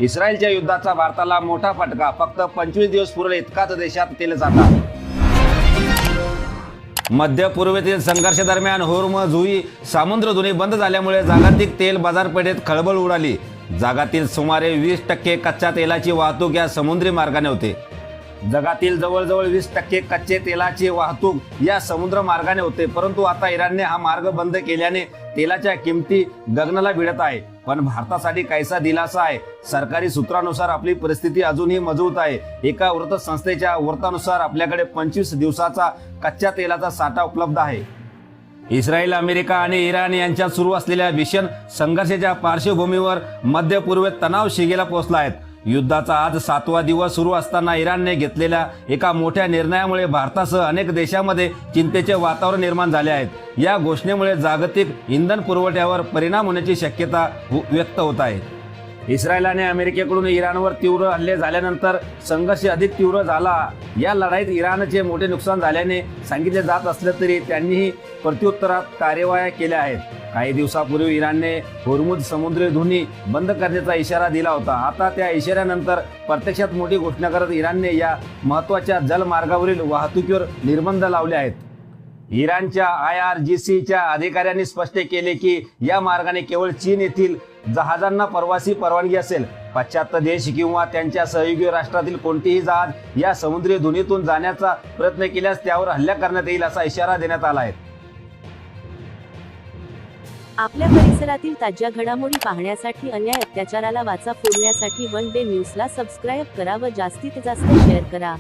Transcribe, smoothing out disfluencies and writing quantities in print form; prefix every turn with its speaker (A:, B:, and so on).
A: इस्रायलच्या युद्धाचा भारताला मोठा फटका. फक्त 25 दिवस पुरेल इतकाच देशात तेल साठा. मध्य पूर्वेतील संघर्षादरम्यान होर्मुझ सामुद्रधुनी बंद झाल्यामुळे जागतिक तेल बाजारपेठेत खळबळ उडाली. जगातील सुमारे 20% कच्च्या तेलाची वाहतूक या समुद्री मार्गाने होते. जगातील जवळजवळ 20% कच्चे तेलाची वाहतूक या समुद्र मार्गाने होते. परंतु आता इराणने हा मार्ग बंद केल्याने तेलाच्या किमती गगनाला भिडत आहे. पण भारतासाठी काहीसा दिलासा आहे. सरकारी सूत्रानुसार आपली परिस्थिती अजूनही मजबूत आहे. एका वृत्तसंस्थेच्या वृत्तानुसार आपल्याकडे 25 दिवसाचा कच्च्या तेलाचा साठा उपलब्ध आहे. इस्रायल, अमेरिका आणि इराण यांच्यात सुरू असलेल्या भीषण संघर्षाच्या पार्श्वभूमीवर मध्य पूर्वेत तणाव शिगेला पोहोचला आहे. युद्धाचा आज 7वा दिवस सुरू असताना इराणने घेतलेल्या एका मोठ्या निर्णयामुळे भारतासह अनेक देशांमध्ये चिंतेचे वातावरण निर्माण झाले आहेत. या घोषणेमुळे जागतिक इंधन पुरवठ्यावर परिणाम होण्याची शक्यता व्यक्त होत आहे. इस्रायल आणि अमेरिकेकडून इराणवर तीव्र हल्ले झाल्यानंतर संघर्ष अधिक तीव्र झाला. या लढाईत इराणचे मोठे नुकसान झाल्याने सांगितले जात असले तरी त्यांनीही प्रत्युत्तरात कार्यवाह्या केल्या आहेत. काही दिवसापूर्वी इराणने होर्मुझ समुद्री धुनी बंद करण्याचा इशारा दिला होता. आता त्या इशाऱ्यानंतर प्रत्यक्षात मोठी घोषणा करत इराणने या महत्त्वाच्या जलमार्गावरील वाहतुकीवर निर्बंध लावले आहेत. इराणच्या IRGCच्या अधिकाऱ्यांनी स्पष्ट केले की या मार्गाने केवळ चीन येथील जहाजांना प्रवासी परवानगी असेल. पाश्चात्य देश किंवा त्यांच्या सहयोगी राष्ट्रातील कोणतेही जहाज या समुद्री धुनीतून जाण्याचा प्रयत्न केल्यास त्यावर हल्ला करण्यात येईल असा इशारा देण्यात आला आहे.
B: आपल्या परिसरातील ताज्या घडामोडी पाहण्यासाठी, अन्याय अत्याचाराला वाचा फोडण्यासाठी वन डे न्यूजला सबस्क्राईब करा व जास्तीत जास्त शेअर करा.